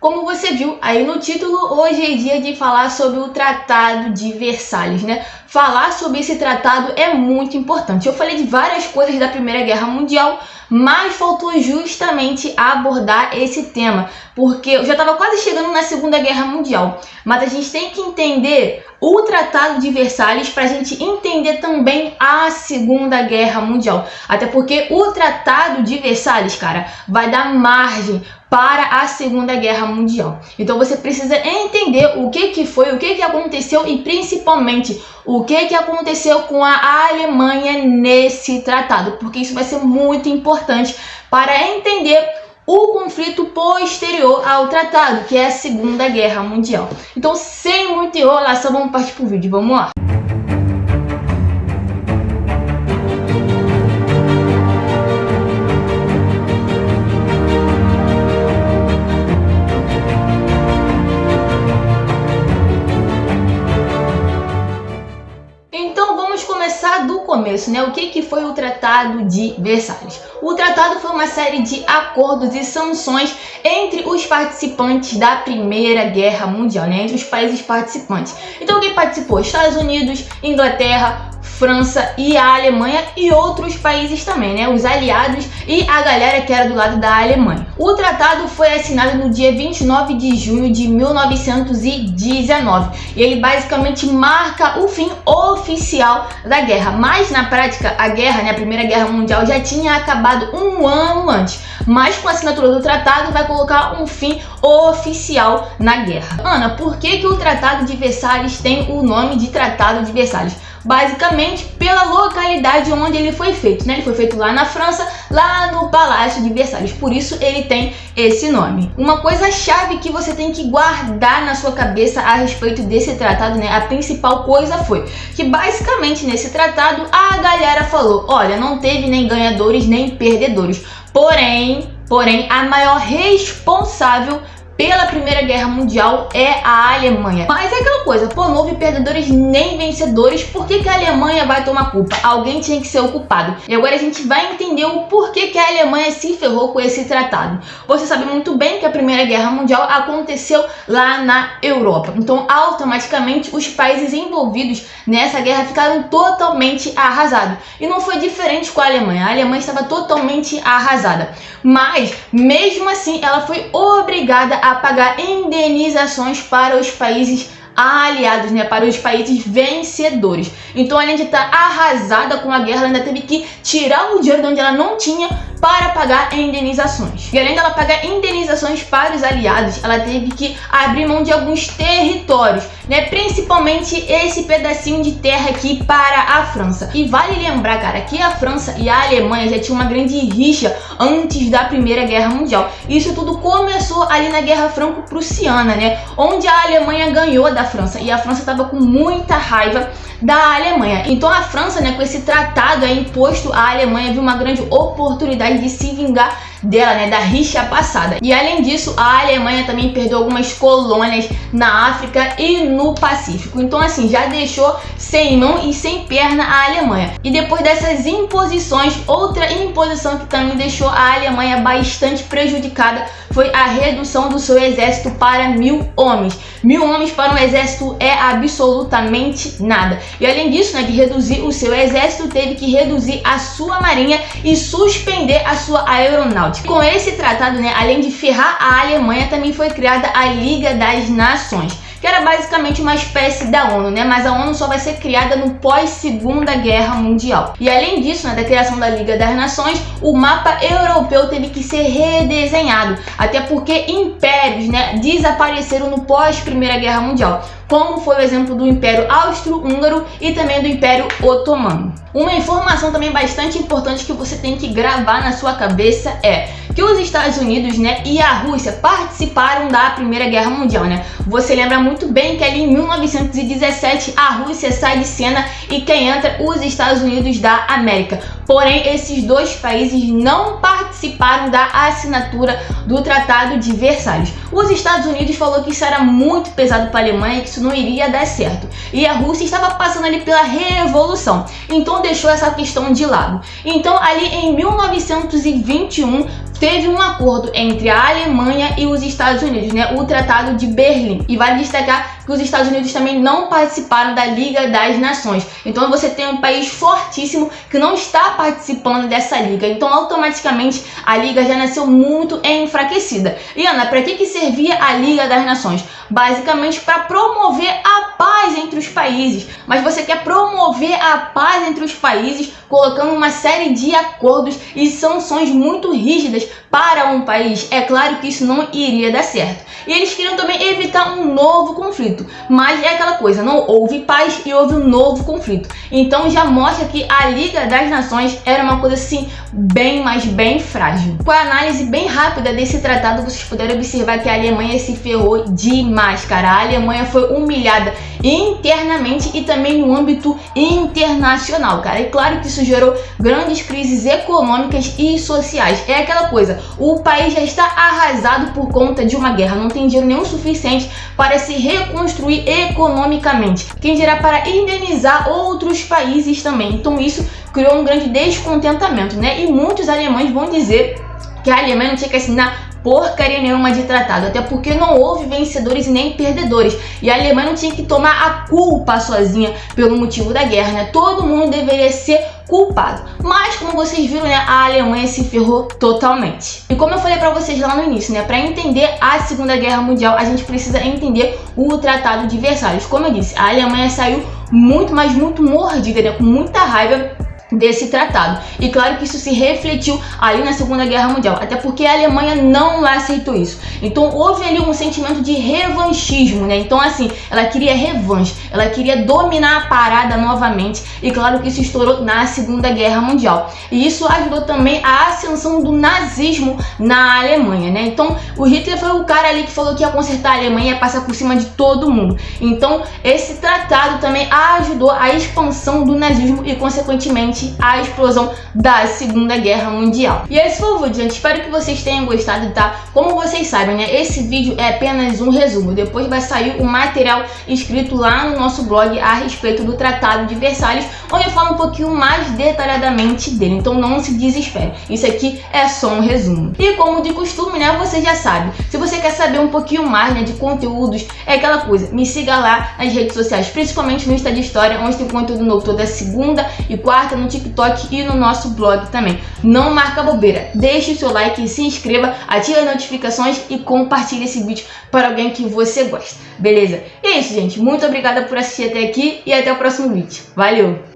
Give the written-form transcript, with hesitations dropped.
Como você viu aí no título, hoje é dia de falar sobre o Tratado de Versalhes, né? Falar sobre esse tratado é muito importante. Eu falei de várias coisas da Primeira Guerra Mundial, mas faltou justamente abordar esse tema, porque eu já estava quase chegando na Segunda Guerra Mundial, mas a gente tem que entender o Tratado de Versalhes para a gente entender também a Segunda Guerra Mundial. Até porque o Tratado de Versalhes, cara, vai dar margem para a Segunda Guerra Mundial. Então você precisa entender o que foi, o que aconteceu e principalmente o que aconteceu com a Alemanha nesse tratado, porque isso vai ser muito importante para entender o conflito posterior ao tratado, que é a Segunda Guerra Mundial. Então, sem muita enrolação, vamos partir pro vídeo, vamos lá. Do começo, né? O que foi o Tratado de Versalhes? O tratado foi uma série de acordos e sanções entre os participantes da Primeira Guerra Mundial, né? Entre os países participantes. Então quem participou? Estados Unidos, Inglaterra, França e a Alemanha e outros países também, né? Os aliados e a galera que era do lado da Alemanha. O tratado foi assinado no dia 29 de junho de 1919 e ele basicamente marca o fim oficial da guerra. Mas na prática a guerra, né, a Primeira Guerra Mundial já tinha acabado um ano antes. Mas com a assinatura do tratado vai colocar um fim oficial na guerra. Ana, por que o Tratado de Versalhes tem o nome de Tratado de Versalhes? Basicamente pela localidade onde ele foi feito, né? Ele foi feito lá na França, lá no Palácio de Versalhes, por isso ele tem esse nome. Uma coisa chave que você tem que guardar na sua cabeça a respeito desse tratado, né? A principal coisa foi que basicamente nesse tratado a galera falou, olha, não teve nem ganhadores nem perdedores, porém a maior responsável pela Primeira Guerra Mundial é a Alemanha. Mas é aquela coisa, pô, não houve perdedores nem vencedores, por que a Alemanha vai tomar culpa? Alguém tinha que ser o culpado. E agora a gente vai entender o porquê que a Alemanha se ferrou com esse tratado. Você sabe muito bem que a Primeira Guerra Mundial aconteceu lá na Europa. Então, automaticamente, os países envolvidos nessa guerra ficaram totalmente arrasados. E não foi diferente com a Alemanha. A Alemanha estava totalmente arrasada. Mas, mesmo assim, ela foi obrigada a pagar indenizações para os países aliados, né, para os países vencedores. Então, além de estar arrasada com a guerra, ela ainda teve que tirar o dinheiro de onde ela não tinha para pagar indenizações. E além dela pagar indenizações para os aliados, ela teve que abrir mão de alguns territórios, né, principalmente esse pedacinho de terra aqui para a França. E vale lembrar, cara, que a França e a Alemanha já tinham uma grande rixa antes da Primeira Guerra Mundial. Isso tudo começou ali na Guerra Franco-Prussiana, né, onde a Alemanha ganhou da França e a França estava com muita raiva da Alemanha. Então a França, né, com esse tratado imposto à Alemanha, viu uma grande oportunidade de se vingar dela, né, da rixa passada. E além disso, a Alemanha também perdeu algumas colônias na África e no Pacífico. Então assim, já deixou sem mão e sem perna a Alemanha. E depois dessas imposições, outra imposição que também deixou a Alemanha bastante prejudicada foi a redução do seu exército para 1.000 homens. 1.000 homens para um exército é absolutamente nada. E além disso, né, de reduzir o seu exército, teve que reduzir a sua marinha e suspender a sua aeronáutica. Com esse tratado, né, além de ferrar a Alemanha, também foi criada a Liga das Nações, que era basicamente uma espécie da ONU, né? Mas a ONU só vai ser criada no pós-Segunda Guerra Mundial. E além disso, né, da criação da Liga das Nações, o mapa europeu teve que ser redesenhado, até porque impérios, né, desapareceram no pós-Primeira Guerra Mundial, como foi o exemplo do Império Austro-Húngaro e também do Império Otomano. Uma informação também bastante importante que você tem que gravar na sua cabeça é que os Estados Unidos, né, e a Rússia participaram da Primeira Guerra Mundial, né? Você lembra muito bem que ali em 1917 a Rússia sai de cena e quem entra os Estados Unidos da América. Porém, esses dois países não participaram da assinatura do Tratado de Versalhes. Os Estados Unidos falou que isso era muito pesado para a Alemanha e que isso não iria dar certo. E a Rússia estava passando ali pela Revolução, então deixou essa questão de lado. Então, ali em 1921, teve um acordo entre a Alemanha e os Estados Unidos, né? O Tratado de Berlim. E vale destacar que os Estados Unidos também não participaram da Liga das Nações. Então você tem um país fortíssimo que não está participando dessa liga. Então automaticamente a liga já nasceu muito enfraquecida. E Ana, para que servia a Liga das Nações? Basicamente para promover a paz entre os países. Mas você quer promover a paz entre os países colocando uma série de acordos e sanções muito rígidas para um país? É claro que isso não iria dar certo. E eles queriam também evitar um novo conflito. Mas é aquela coisa, não houve paz e houve um novo conflito. Então já mostra que a Liga das Nações era uma coisa assim bem, mas bem frágil. Com a análise bem rápida desse tratado, vocês puderam observar que a Alemanha se ferrou demais, cara. A Alemanha foi humilhada internamente e também no âmbito internacional, cara. E claro que isso gerou grandes crises econômicas e sociais. É aquela coisa, o país já está arrasado por conta de uma guerra, não tem dinheiro nenhum suficiente para se reconstruir economicamente, quem dirá para indenizar outros países também. Então isso criou um grande descontentamento, né? E muitos alemães vão dizer que a Alemanha não tinha que assinar porcaria nenhuma de tratado, até porque não houve vencedores e nem perdedores, e a Alemanha não tinha que tomar a culpa sozinha pelo motivo da guerra, né? Todo mundo deveria ser culpado. Mas como vocês viram, né, a Alemanha se ferrou totalmente. E como eu falei pra vocês lá no início, né, para entender a Segunda Guerra Mundial, a gente precisa entender o Tratado de Versalhes. Como eu disse, a Alemanha saiu muito, mas muito mordida, né, com muita raiva desse tratado. E claro que isso se refletiu ali na Segunda Guerra Mundial, até porque a Alemanha não aceitou isso. Então houve ali um sentimento de revanchismo, né? Então assim, ela queria revanche, ela queria dominar a parada novamente, e claro que isso estourou na Segunda Guerra Mundial. E isso ajudou também a ascensão do nazismo na Alemanha, né? Então o Hitler foi o cara ali que falou que ia consertar a Alemanha, ia passar por cima de todo mundo. Então esse tratado também ajudou a expansão do nazismo e consequentemente a explosão da Segunda Guerra Mundial. E esse foi o vídeo, gente. Espero que vocês tenham gostado, tá? Como vocês sabem, né? Esse vídeo é apenas um resumo. Depois vai sair um material escrito lá no nosso blog a respeito do Tratado de Versalhes, onde eu falo um pouquinho mais detalhadamente dele. Então não se desespere. Isso aqui é só um resumo. E como de costume, né? Você já sabe. Se você quer saber um pouquinho mais, né, de conteúdos, é aquela coisa. Me siga lá nas redes sociais, principalmente no Insta de História, onde tem conteúdo novo toda segunda e quarta, no TikTok e no nosso blog também. Não marca bobeira, deixe o seu like, se inscreva, ative as notificações e compartilhe esse vídeo para alguém que você gosta, beleza? E é isso, gente, muito obrigada por assistir até aqui e até o próximo vídeo. Valeu!